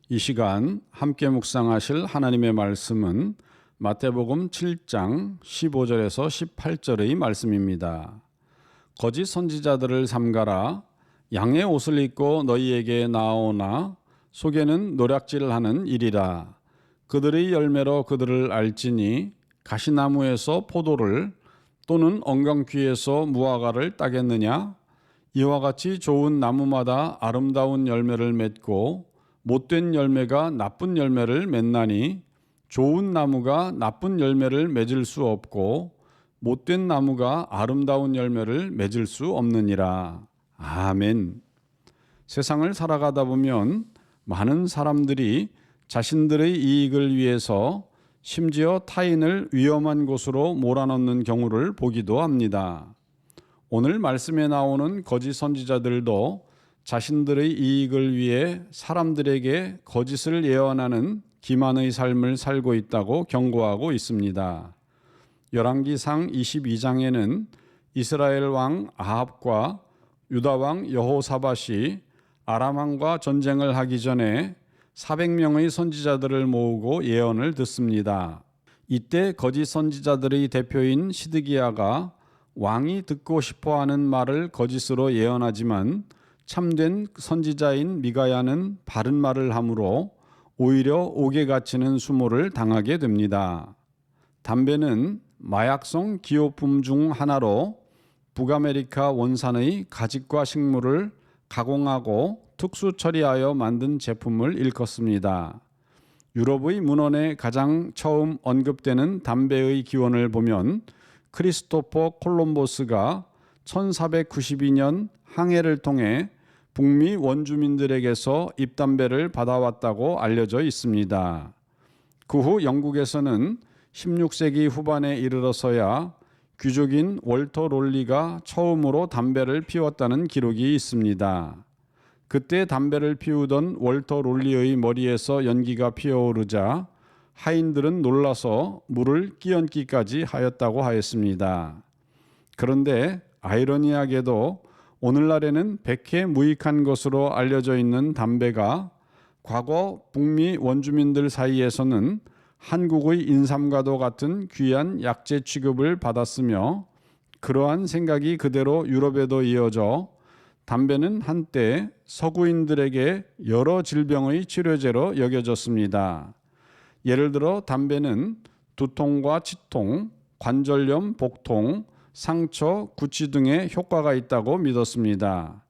이 시간 함께 묵상하실 하나님의 말씀은 마태복음 7장 15절에서 18절의 말씀입니다. 거짓 선지자들을 삼가라. 양의 옷을 입고 너희에게 나아오나 속에는 노략질하는 일이라. 그들의 열매로 그들을 알지니 가시나무에서 포도를 또는 엉겅퀴에서 무화과를 따겠느냐? 이와 같이 좋은 나무마다 아름다운 열매를 맺고 못된 열매가 나쁜 열매를 맺나니 좋은 나무가 나쁜 열매를 맺을 수 없고 못된 나무가 아름다운 열매를 맺을 수 없느니라. 아멘. 세상을 살아가다 보면 많은 사람들이 자신들의 이익을 위해서 심지어 타인을 위험한 곳으로 몰아넣는 경우를 보기도 합니다. 오늘 말씀에 나오는 거짓 선지자들도 자신들의 이익을 위해 사람들에게 거짓을 예언하는 기만의 삶을 살고 있다고 경고하고 있습니다. 열왕기상 22장에는 이스라엘 왕 아합과 유다 왕 여호사밧이 아람 왕과 전쟁을 하기 전에 400명의 선지자들을 모으고 예언을 듣습니다. 이때 거짓 선지자들의 대표인 시드기야가 왕이 듣고 싶어하는 말을 거짓으로 예언하지만 참된 선지자인 미가야는 바른 말을 하므로 오히려 옥에 갇히는 수모를 당하게 됩니다. 담배는 마약성 기호품 중 하나로 북아메리카 원산의 가직과 식물을 가공하고 특수 처리하여 만든 제품을 일컫습니다. 유럽의 문헌에 가장 처음 언급되는 담배의 기원을 보면 크리스토퍼 콜럼버스가 1492년 항해를 통해 북미 원주민들에게서 잎담배를 받아왔다고 알려져 있습니다. 그 후 영국에서는 16세기 후반에 이르러서야 귀족인 월터 롤리가 처음으로 담배를 피웠다는 기록이 있습니다. 그때 담배를 피우던 월터 롤리의 머리에서 연기가 피어오르자 하인들은 놀라서 물을 끼얹기까지 하였다고 하였습니다. 그런데 아이러니하게도 오늘날에는 백해 무익한 것으로 알려져 있는 담배가 과거 북미 원주민들 사이에서는 한국의 인삼과도 같은 귀한 약재 취급을 받았으며 그러한 생각이 그대로 유럽에도 이어져 담배는 한때 서구인들에게 여러 질병의 치료제로 여겨졌습니다. 예를 들어 담배는 두통과 치통, 관절염, 복통, 상처, 구취 등의 효과가 있다고 믿었습니다.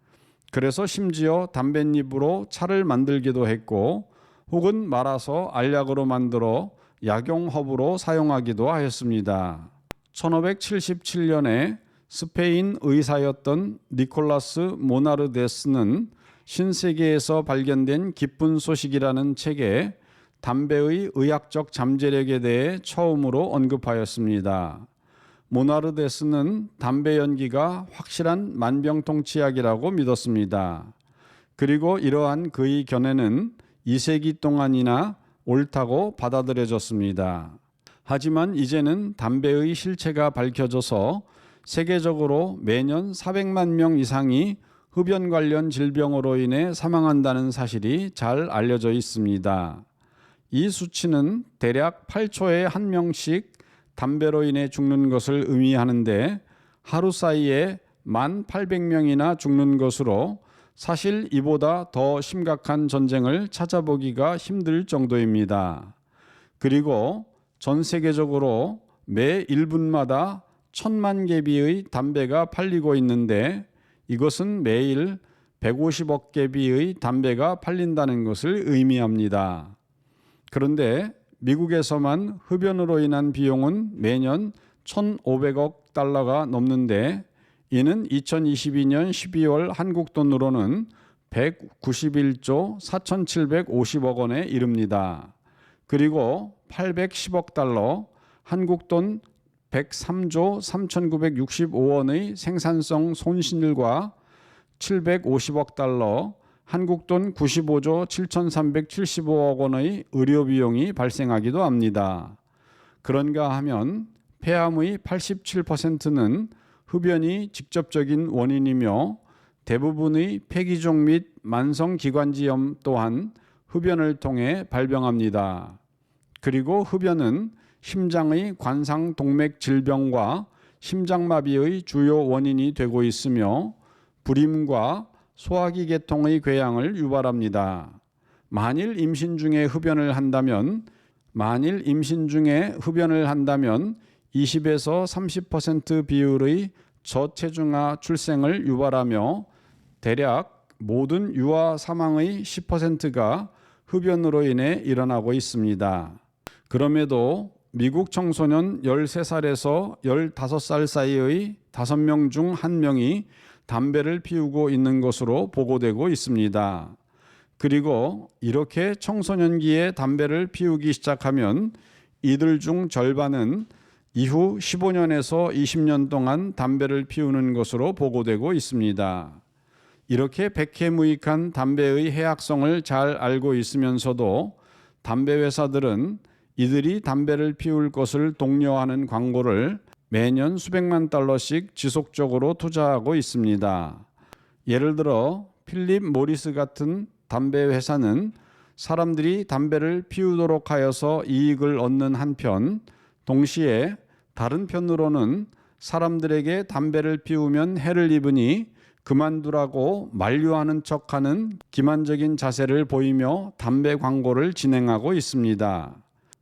그래서 심지어 담뱃잎으로 차를 만들기도 했고 혹은 말아서 알약으로 만들어 약용허브로 사용하기도 하였습니다. 1577년에 스페인 의사였던 니콜라스 모나르데스는 신세계에서 발견된 기쁜 소식이라는 책에 담배의 의학적 잠재력에 대해 처음으로 언급하였습니다. 모나르데스는 담배 연기가 확실한 만병통치약이라고 믿었습니다. 그리고 이러한 그의 견해는 2세기 동안이나 옳다고 받아들여졌습니다. 하지만 이제는 담배의 실체가 밝혀져서 세계적으로 매년 400만 명 이상이 흡연 관련 질병으로 인해 사망한다는 사실이 잘 알려져 있습니다. 이 수치는 대략 8초에 1명씩 담배로 인해 죽는 것을 의미하는데 하루 사이에 1800명이나 죽는 것으로 사실 이보다 더 심각한 전쟁을 찾아보기가 힘들 정도입니다. 그리고 전 세계적으로 매 1분마다 1000만 개비의 담배가 팔리고 있는데 이것은 매일 150억 개비의 담배가 팔린다는 것을 의미합니다. 그런데 미국에서만 흡연으로 인한 비용은 매년 1,500억 달러가 넘는데 이는 2022년 12월 한국 돈으로는 191조 4,750억 원에 이릅니다. 그리고 810억 달러, 한국 돈 103조 3,965원의 생산성 손실과 750억 달러, 한국 돈 95조 7,375억 원의 의료 비용이 발생하기도 합니다. 그런가 하면 폐암의 87%는 흡연이 직접적인 원인이며 대부분의 폐기종 및 만성기관지염 또한 흡연을 통해 발병합니다. 그리고 흡연은 심장의 관상동맥 질병과 심장마비의 주요 원인이 되고 있으며 불임과 소화기 계통의 궤양을 유발합니다. 만일 임신 중에 흡연을 한다면 20에서 30% 비율의 저체중아 출생을 유발하며 대략 모든 유아 사망의 10%가 흡연으로 인해 일어나고 있습니다. 그럼에도 미국 청소년 13살에서 15살 사이의 5명 중 1명이 담배를 피우고 있는 것으로 보고되고 있습니다. 그리고 이렇게 청소년기에 담배를 피우기 시작하면 이들 중 절반은 이후 15년에서 20년 동안 담배를 피우는 것으로 보고되고 있습니다. 이렇게 백해무익한 담배의 해악성을 잘 알고 있으면서도 담배 회사들은 이들이 담배를 피울 것을 독려하는 광고를 매년 수백만 달러씩 지속적으로 투자하고 있습니다. 예를 들어 필립 모리스 같은 담배 회사는 사람들이 담배를 피우도록 하여서 이익을 얻는 한편 동시에 다른 편으로는 사람들에게 담배를 피우면 해를 입으니 그만두라고 만류하는 척하는 기만적인 자세를 보이며 담배 광고를 진행하고 있습니다.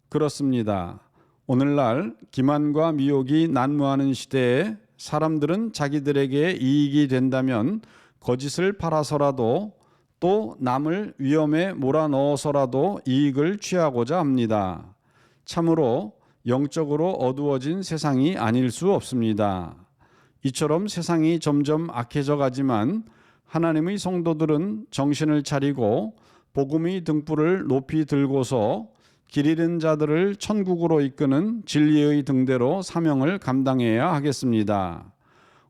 그렇습니다. 오늘날 기만과 미혹이 난무하는 시대에 사람들은 자기들에게 이익이 된다면 거짓을 팔아서라도 또 남을 위험에 몰아넣어서라도 이익을 취하고자 합니다. 참으로 영적으로 어두워진 세상이 아닐 수 없습니다. 이처럼 세상이 점점 악해져 가지만 하나님의 성도들은 정신을 차리고 복음의 등불을 높이 들고서 길 잃은 자들을 천국으로 이끄는 진리의 등대로 사명을 감당해야 하겠습니다.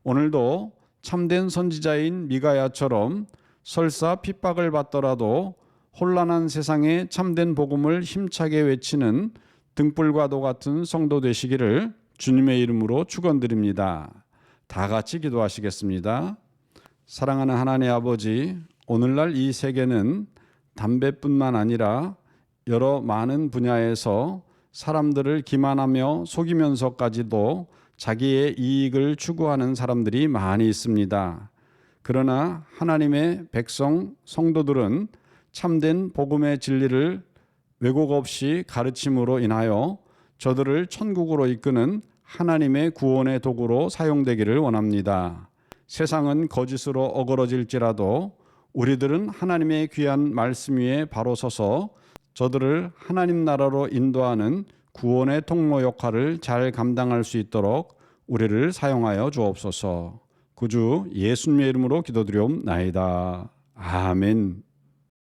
오늘도 참된 선지자인 미가야처럼 설사 핍박을 받더라도 혼란한 세상에 참된 복음을 힘차게 외치는 등불과도 같은 성도 되시기를 주님의 이름으로 축원드립니다. 다 같이 기도하시겠습니다. 사랑하는 하나님 아버지, 오늘날 이 세계는 담배뿐만 아니라 여러 많은 분야에서 사람들을 기만하며 속이면서까지도 자기의 이익을 추구하는 사람들이 많이 있습니다. 그러나 하나님의 백성 성도들은 참된 복음의 진리를 왜곡 없이 가르침으로 인하여 저들을 천국으로 이끄는 하나님의 구원의 도구로 사용되기를 원합니다. 세상은 거짓으로 어그러질지라도 우리들은 하나님의 귀한 말씀 위에 바로 서서 저들을 하나님 나라로 인도하는 구원의 통로 역할을 잘 감당할 수 있도록 우리를 사용하여 주옵소서. 구주 예수님의 이름으로 기도드리옵나이다. 아멘.